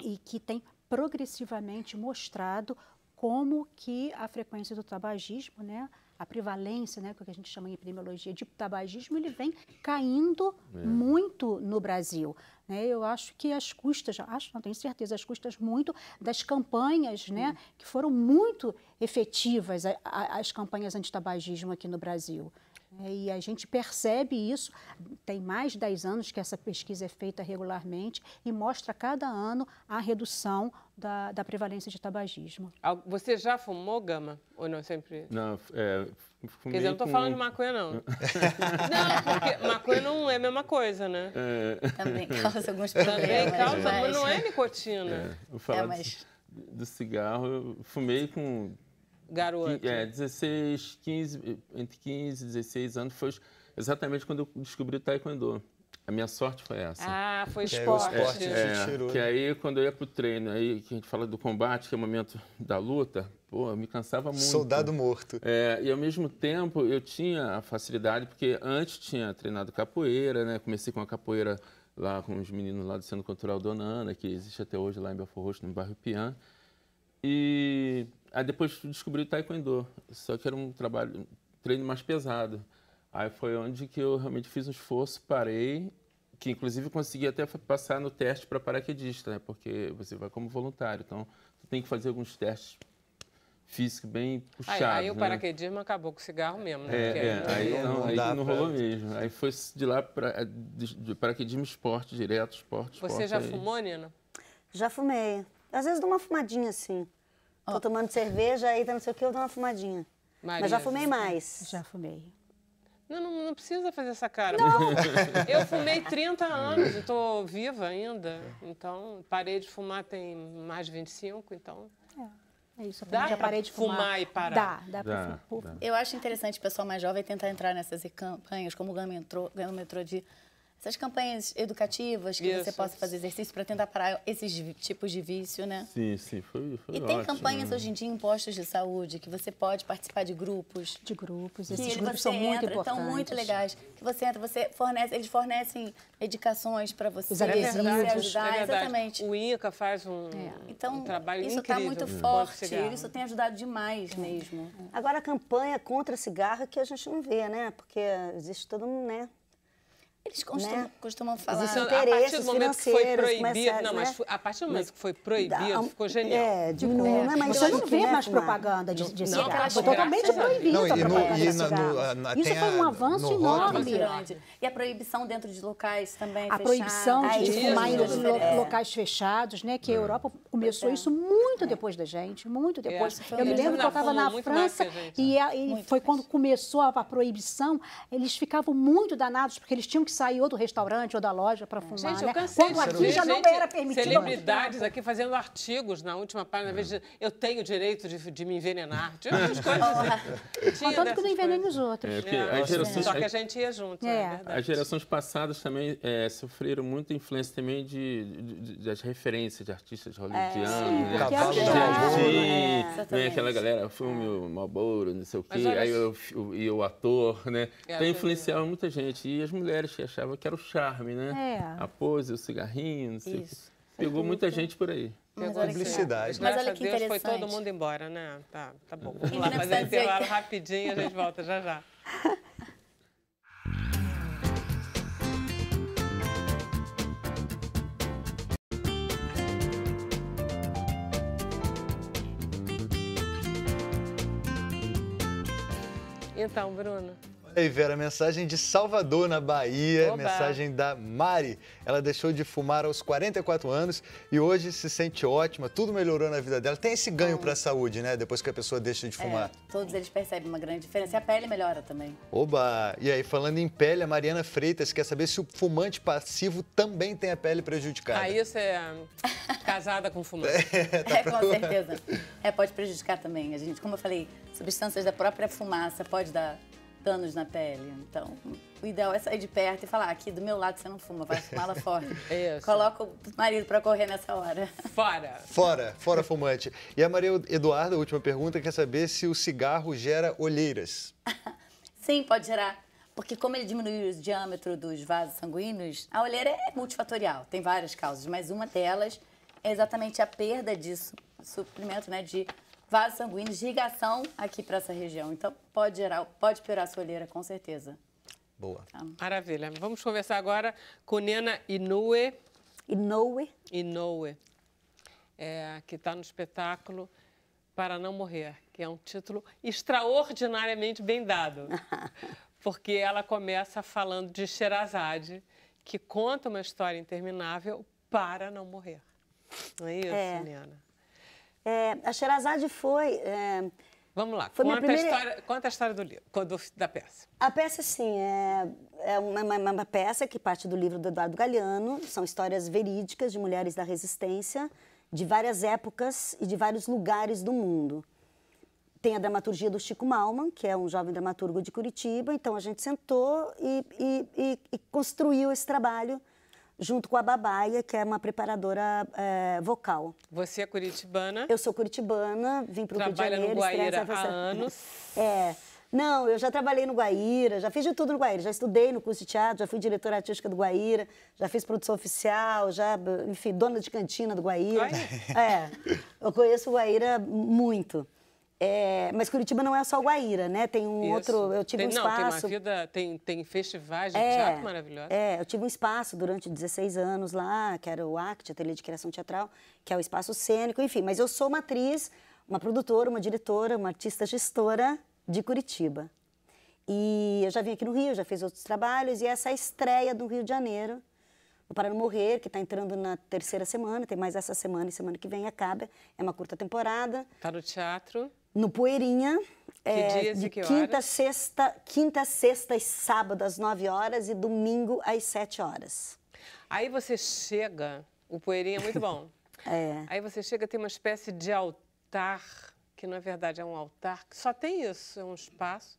e que tem progressivamente mostrado como que a frequência do tabagismo, né, a prevalência, né, que a gente chama em epidemiologia de tabagismo, ele vem caindo muito no Brasil. Né? Eu acho que as custas, não tenho certeza, as custas muito das campanhas, né, que foram muito efetivas, as campanhas antitabagismo aqui no Brasil. E a gente percebe isso, tem mais de 10 anos que essa pesquisa é feita regularmente e mostra cada ano a redução da prevalência de tabagismo. Você já fumou, Gama? Ou não sempre? Não, fumei. Quer dizer, eu não estou falando de maconha, não. Não, porque maconha não é a mesma coisa, né? Também causa alguns problemas. Também causa, mas não é nicotina. Eu falo do cigarro, eu fumei com... Garoto. Entre 15 e 16 anos, foi exatamente quando eu descobri o taekwondo. A minha sorte foi essa. Foi esporte. Que aí, quando eu ia pro treino, aí que a gente fala do combate, que é o momento da luta, eu me cansava muito. Soldado morto. E, ao mesmo tempo, eu tinha a facilidade, porque antes tinha treinado capoeira, né? Comecei com a capoeira lá com os meninos lá do Centro Cultural Dona Ana, que existe até hoje lá em Belfort Roxo, no bairro Pian. E aí depois descobri o taekwondo, só que era um treino mais pesado. Aí foi onde que eu realmente fiz um esforço, parei, que inclusive consegui até passar no teste para paraquedista, né? Porque você vai como voluntário, então você tem que fazer alguns testes físicos bem puxados. Aí o paraquedismo acabou com o cigarro mesmo, né? Aí não rolou mesmo. Aí foi de lá de paraquedismo esporte direto, esporte. Você já fumou, Nina? Já fumei. Às vezes dou uma fumadinha assim. Tô tomando cerveja, aí tá não sei o que, eu dou uma fumadinha. Maria, mas já fumei mais. Já fumei. Não precisa fazer essa cara. Não. Eu fumei 30 anos e tô viva ainda. Então, parei de fumar tem mais de 25, então... É isso, dá já parei de fumar e parar. Dá para fumar. Eu acho interessante o pessoal mais jovem tentar entrar nessas campanhas, como o Gama entrou de... essas campanhas educativas que você possa fazer exercício para tentar parar esses tipos de vício, né? Sim, foi E ótimo. tem campanhas hoje em dia em postos de saúde que você pode participar de grupos. Esses grupos são muito importantes. Estão muito legais. Que você entra, eles fornecem medicações para você. Os adesivos. Ajudar, exatamente. O INCA faz um trabalho isso incrível. Isso está muito forte, isso tem ajudado demais mesmo. Agora, a campanha contra cigarro é que a gente não vê, né? Porque existe todo um, né? Eles costumam falar. Mas a partir do momento que foi proibido, não, mas né? a partir do momento que foi proibido, ficou genial. Diminuiu, né? Mas você não vê né, mais fumar. propaganda de Não, cigarro. Foi totalmente proibido a propaganda de cigarro. Isso foi um avanço enorme. E a proibição dentro de locais também A proibição de fumar em locais fechados, né? Que a Europa começou isso muito depois da gente, muito depois. Eu me lembro que eu estava na França e foi quando começou a proibição, eles ficavam muito danados porque eles tinham que sair ou do restaurante ou da loja para fumar, gente, né? eu cansei Quando de aqui ver já não era permitido. Celebridades aqui fazendo artigos na última página, ao invés de eu tenho o direito de me envenenar. Tinha umas coisas. Contanto que não envenene os outros. Só que a gente ia junto, é verdade. As gerações passadas também sofreram muita influência também das referências de artistas hollywoodianos, né? Aquela galera, filme Marlboro, não sei o quê, aí o ator, né? Então influenciava muita gente. E as mulheres que achavam que era o charme, né? A pose, o cigarrinho, não sei o quê. Pegou muita gente por aí. Publicidade. Mas Graças olha a que Deus foi interessante. todo mundo embora, né? Tá bom. Vamos lá fazer intervalo rapidinho, a gente volta já. Então, Bruna. Ei, Vera, mensagem de Salvador, na Bahia, Oba. mensagem da Mari. Ela deixou de fumar aos 44 anos e hoje se sente ótima, tudo melhorou na vida dela. Tem esse ganho para a saúde, né? Depois que a pessoa deixa de fumar. Todos eles percebem uma grande diferença e a pele melhora também. Oba! E aí, falando em pele, a Mariana Freitas quer saber se o fumante passivo também tem a pele prejudicada. Aí você é casada com fumante. Com certeza. Pode prejudicar também. A gente, como eu falei, substâncias da própria fumaça pode dar danos na pele. Então, o ideal é sair de perto e falar, aqui do meu lado você não fuma, vai fumar lá fora. Isso. Coloca o marido para correr nessa hora. Fora fumante. E a Maria Eduarda, a última pergunta, quer saber se o cigarro gera olheiras. Sim, pode gerar. Porque como ele diminui o diâmetro dos vasos sanguíneos, a olheira é multifatorial, tem várias causas, mas uma delas é exatamente a perda disso, suprimento, né, de vasos sanguíneos, de irrigação aqui para essa região. Então, pode piorar a sua olheira, com certeza. Boa. Maravilha. Vamos conversar agora com Nena Inoue. Inoue. Que está no espetáculo Para Não Morrer, que é um título extraordinariamente bem dado. Porque ela começa falando de Sherazade, que conta uma história interminável para não morrer. Não é isso, Nena? A Sherazade foi... Vamos lá, foi conta a história do livro, da peça. A peça, sim, é uma peça que parte do livro do Eduardo Galeano. São histórias verídicas de mulheres da resistência, de várias épocas e de vários lugares do mundo. Tem a dramaturgia do Chico Malman, que é um jovem dramaturgo de Curitiba. Então, a gente sentou e construiu esse trabalho junto com a Babaia, que é uma preparadora vocal. Você é curitibana? Eu sou curitibana, vim para o Rio de Janeiro. Trabalha no Guaíra há anos. Não, eu já trabalhei no Guaíra, já fiz de tudo no Guaíra. Já estudei no curso de teatro, já fui diretora artística do Guaíra, já fiz produção oficial, enfim, dona de cantina do Guaíra. Eu conheço o Guaíra muito. Mas Curitiba não é só o Guaíra, né? Tem outro... Eu tive um espaço... Tem festivais de teatro maravilhosos. Eu tive um espaço durante 16 anos lá, que era o ACT, Ateliê de Criação Teatral, que é o espaço cênico, enfim. Mas eu sou uma atriz, uma produtora, uma diretora, uma artista gestora de Curitiba. E eu já vim aqui no Rio, já fiz outros trabalhos, e essa é a estreia do Rio de Janeiro, o Para Não Morrer, que está entrando na 3ª semana, tem mais essa semana e semana que vem acaba. É uma curta temporada. Está no teatro? No Poeirinha. Que dias e que horas? Quinta, sexta e sábado às 9 horas e domingo às 7 horas. Aí você chega, o Poeirinha é muito bom. Aí você chega, tem uma espécie de altar, que na verdade é um altar, que só tem isso, é um espaço.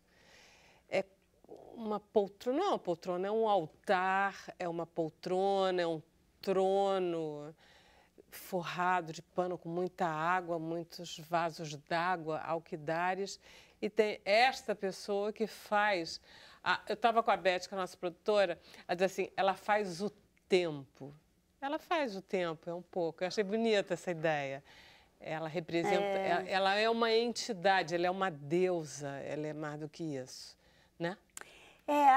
uma poltrona, não é uma poltrona, é um altar, é uma poltrona, é um trono forrado de pano com muita água, muitos vasos d'água, alquidares. E tem esta pessoa que faz... eu estava com a Beth, que é a nossa produtora, ela diz assim, ela faz o tempo. Ela faz o tempo, é um pouco. Eu achei bonita essa ideia. Ela representa... Ela é uma entidade, ela é uma deusa, ela é mais do que isso, né?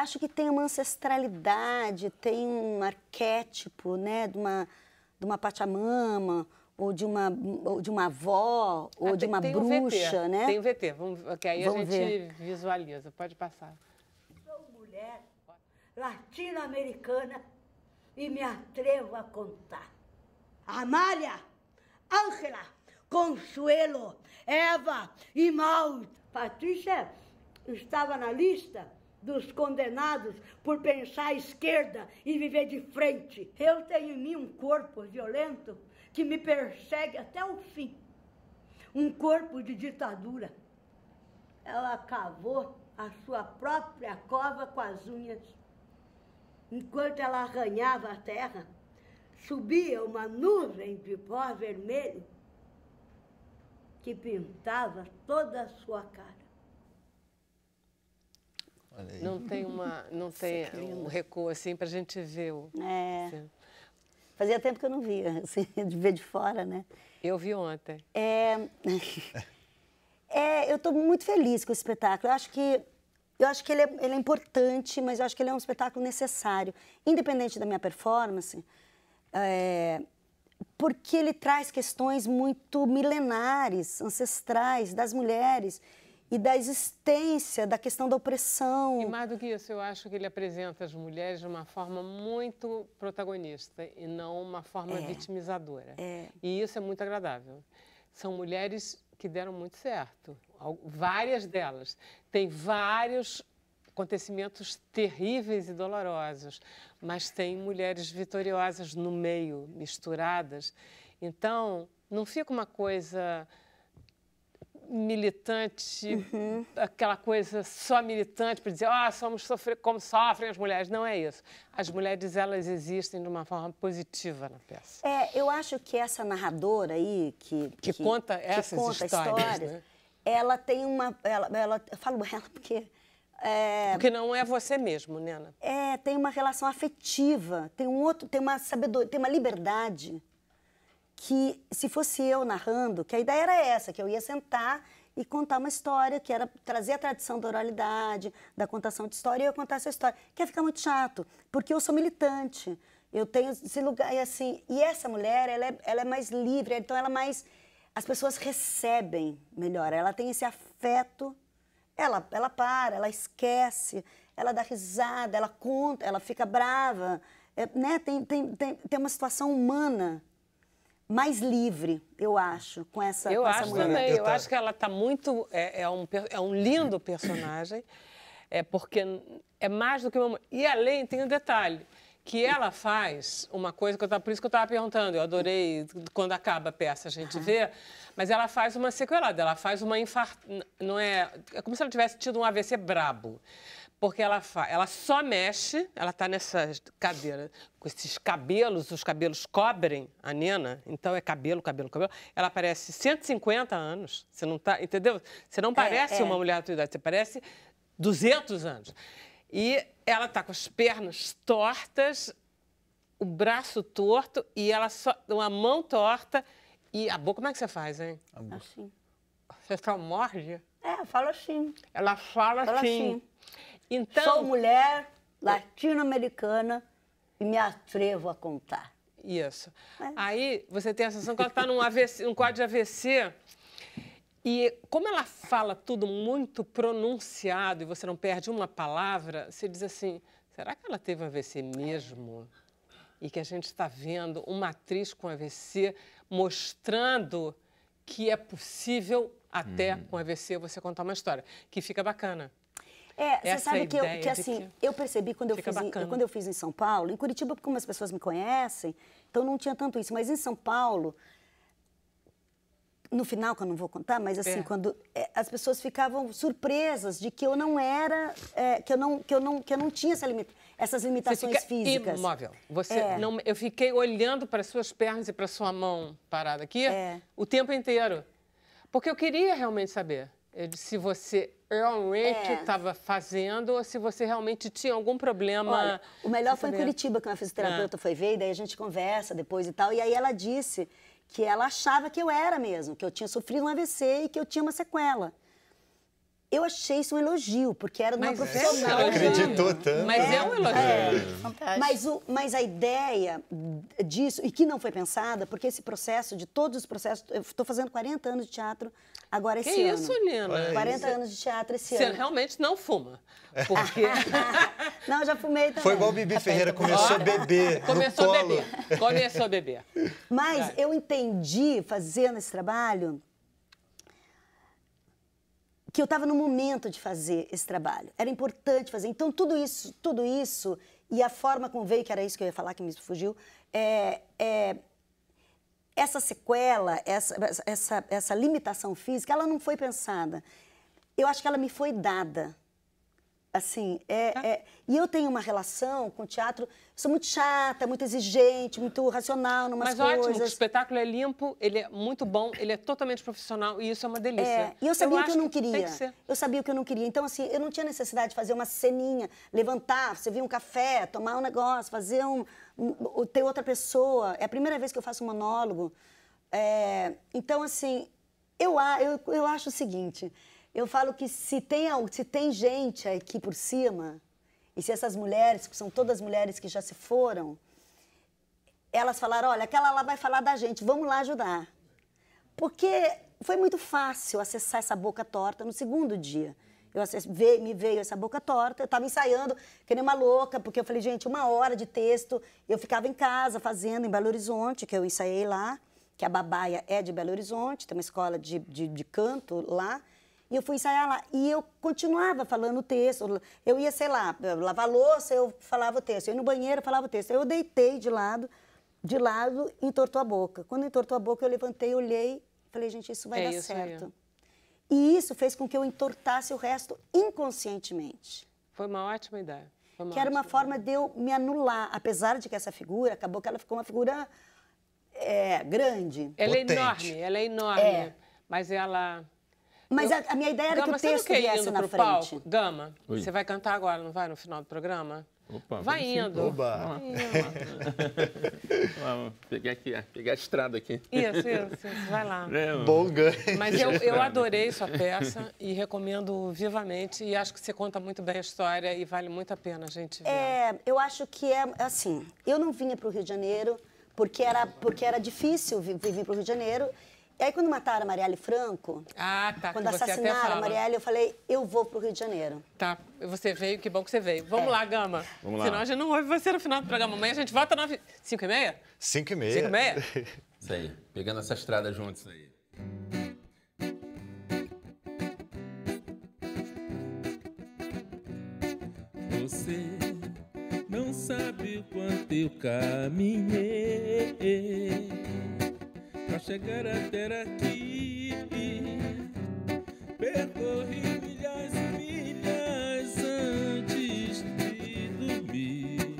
Acho que tem uma ancestralidade, tem um arquétipo, né, de uma Pachamama, ou de uma avó, ou de uma bruxa, né? Tem o VT, que aí a gente visualiza. Pode passar. Sou mulher latino-americana e me atrevo a contar. Amália, Ângela, Consuelo, Eva e Maud. Patrícia estava na lista dos condenados por pensar à esquerda e viver de frente. Eu tenho em mim um corpo violento que me persegue até o fim. Um corpo de ditadura. Ela cavou a sua própria cova com as unhas. Enquanto ela arranhava a terra, subia uma nuvem de pó vermelho que pintava toda a sua cara. Não tem um recuo assim para a gente ver o... Assim. Fazia tempo que eu não via, assim, de ver de fora, né? Eu vi ontem. Eu estou muito feliz com o espetáculo. Eu acho que ele é importante, mas eu acho que ele é um espetáculo necessário, independente da minha performance, porque ele traz questões muito milenares, ancestrais, das mulheres e da existência, da questão da opressão. E mais do que isso, eu acho que ele apresenta as mulheres de uma forma muito protagonista e não uma forma vitimizadora. E isso é muito agradável. São mulheres que deram muito certo, várias delas. Tem vários acontecimentos terríveis e dolorosos, mas tem mulheres vitoriosas no meio, misturadas. Então, não fica uma coisa militante, aquela coisa só militante para dizer, somos como sofrem as mulheres. Não é isso. As mulheres, elas existem de uma forma positiva na peça. Eu acho que essa narradora aí, que conta essas histórias, né? Ela tem uma... eu falo ela porque... porque não é você mesmo, Nena. Tem uma relação afetiva, tem uma sabedoria, tem uma liberdade que, se fosse eu narrando, que a ideia era essa, que eu ia sentar e contar uma história, que era trazer a tradição da oralidade, da contação de história, e eu contar essa história. Que ia ficar muito chato, porque eu sou militante, eu tenho esse lugar, e essa mulher, ela é mais livre, então as pessoas recebem melhor, ela tem esse afeto, ela para, ela esquece, ela dá risada, ela conta, ela fica brava, né? Tem uma situação humana mais livre, eu acho, com essa mulher. Eu acho também. Eu acho que ela está muito... É um lindo personagem, porque é mais do que uma... E além, tem um detalhe, que ela faz uma coisa por isso que eu estava perguntando, eu adorei quando acaba a peça a gente vê, mas ela faz uma sequelada, ela faz uma não é como se ela tivesse tido um AVC brabo. Porque ela só mexe, ela está nessa cadeira com esses cabelos, os cabelos cobrem a Nena, então é cabelo. Ela parece 150 anos, você não tá, entendeu? Você não parece uma mulher da tua idade, você parece 200 anos. E ela está com as pernas tortas, o braço torto e uma mão torta e a boca, como é que você faz, hein? Assim. Você só morde? Eu falo assim. Ela fala assim. Então, sou mulher latino-americana e me atrevo a contar. Isso. Aí você tem a sensação que ela está num quadro de AVC e como ela fala tudo muito pronunciado e você não perde uma palavra, você diz assim, será que ela teve um AVC mesmo? E que a gente está vendo uma atriz com AVC mostrando que é possível até com AVC você contar uma história, que fica bacana. Você sabe que assim, eu percebi quando eu fiz em São Paulo, em Curitiba, como as pessoas me conhecem, então não tinha tanto isso, mas em São Paulo, no final, que eu não vou contar, mas assim, quando as pessoas ficavam surpresas de que eu não era, que eu não tinha essas limitações físicas. Imóvel. Eu fiquei olhando para as suas pernas e para a sua mão parada aqui o tempo inteiro. Porque eu queria realmente saber se você realmente estava fazendo ou se você realmente tinha algum problema. Olha, o melhor foi em Curitiba, que uma fisioterapeuta foi ver, e daí a gente conversa depois e tal. E aí ela disse que ela achava que eu era mesmo, que eu tinha sofrido um AVC e que eu tinha uma sequela. Eu achei isso um elogio, porque era de uma profissional. Ela acreditou tanto. Mas é um elogio. Mas a ideia disso, e que não foi pensada, porque esse processo, de todos os processos... Eu estou fazendo 40 anos de teatro agora esse ano. Que isso, Lina? 40 anos de teatro esse ano. Você realmente não fuma. Porque... Não, já fumei também. Foi igual o Bibi Ferreira, começou a beber Começou a beber. Mas eu entendi, fazendo esse trabalho, que eu estava no momento de fazer esse trabalho. Era importante fazer. Então, tudo isso, e a forma como veio, que era isso que eu ia falar, que me fugiu, essa sequela, essa limitação física, ela não foi pensada. Eu acho que ela me foi dada. Assim, e eu tenho uma relação com o teatro, sou muito chata, muito exigente, muito racional numas coisas. Mas ótimo, o espetáculo é limpo, ele é muito bom, ele é totalmente profissional e isso é uma delícia. E eu sabia o que eu não queria. Tem que ser. Eu sabia o que eu não queria. Então, assim, eu não tinha necessidade de fazer uma ceninha, levantar, servir um café, tomar um negócio, fazer ter outra pessoa. É a primeira vez que eu faço um monólogo. Então, assim, eu acho o seguinte... Eu falo que se tem gente aqui por cima, e se essas mulheres, que são todas mulheres que já se foram, elas falaram, olha, aquela lá vai falar da gente, vamos lá ajudar. Porque foi muito fácil acessar essa boca torta no segundo dia. Me veio essa boca torta, eu estava ensaiando que nem uma louca, porque eu falei, gente, 1 hora de texto, eu ficava em casa fazendo, em Belo Horizonte, que eu ensaiei lá, que a Babaia é de Belo Horizonte, tem uma escola de canto lá, e eu fui ensaiar lá. E eu continuava falando o texto. Eu ia, sei lá, lavar louça, eu falava o texto. Eu ia no banheiro, eu falava o texto. Eu deitei de lado, e entortou a boca. Quando entortou a boca, eu levantei, olhei, falei, gente, isso vai dar certo. E isso fez com que eu entortasse o resto inconscientemente. Foi uma ótima ideia. Que era uma forma de eu me anular. Apesar de que essa figura, acabou que ela ficou uma figura grande. Ela é enorme. Mas ela... Mas a minha ideia era que o texto viesse na frente. Palco? Gama, você vai cantar agora, não vai, no final do programa? Opa, vai indo. Oba. Vamos pegar a estrada aqui. Isso, vai lá. Bom ganho. Mas eu adorei sua peça e recomendo vivamente. E acho que você conta muito bem a história e vale muito a pena a gente ver. Eu acho que assim, eu não vinha para o Rio de Janeiro porque era difícil vir para o Rio de Janeiro. E aí, quando mataram a Marielle Franco, quando assassinaram a Marielle, eu falei, eu vou para o Rio de Janeiro. Tá, você veio, que bom que você veio. Vamos lá, Gama. Vamos lá. Senão a gente não ouve você no final do programa. Amanhã a gente volta 5h30? 5h30. 5h30? Isso aí, pegando essa estrada juntos aí. Você não sabe o quanto eu caminhei pra chegar até aqui, percorri milhas e milhas antes de dormir.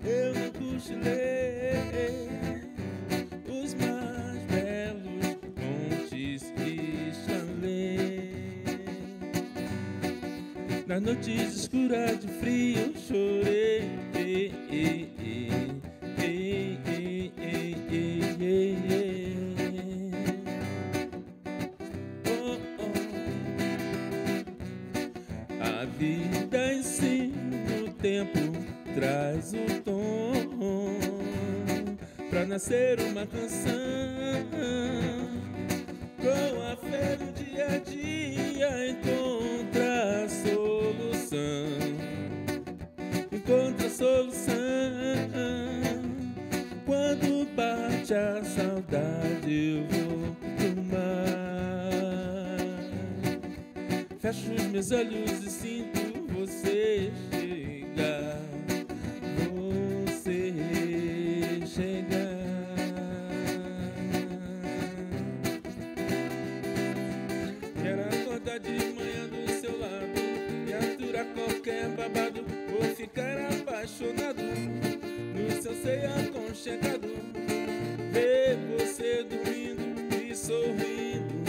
Eu não cochilei os mais belos contos que chamei. Nas noites escuras de frio eu chorei. A vida ensina, o tempo traz o tom pra nascer uma canção. Com a fé do dia a dia encontra a solução. Encontra a solução. Quando bate a saudade eu vou pro mar. Fecho os meus olhos e sinto você chegar. Você chegar. apaixonado, no seu seio aconchegado, ver você dormindo e sorrindo.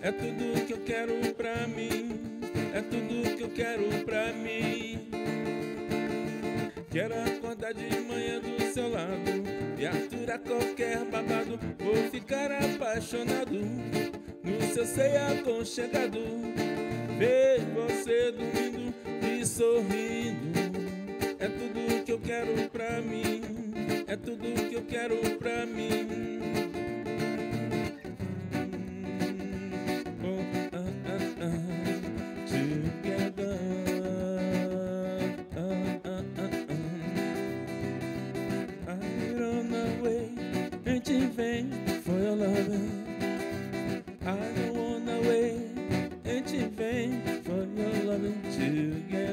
É tudo que eu quero pra mim, é tudo que eu quero pra mim. Quero acordar de manhã do seu lado e aturar qualquer babado. Vou ficar apaixonado, no seu seio aconchegado, ver você dormindo e sorrindo. É tudo que eu quero pra mim, é tudo que eu quero pra mim. Together. I don't know way, ain't in vain for your loving. I don't wanna wait, ain't in vain for your loving together.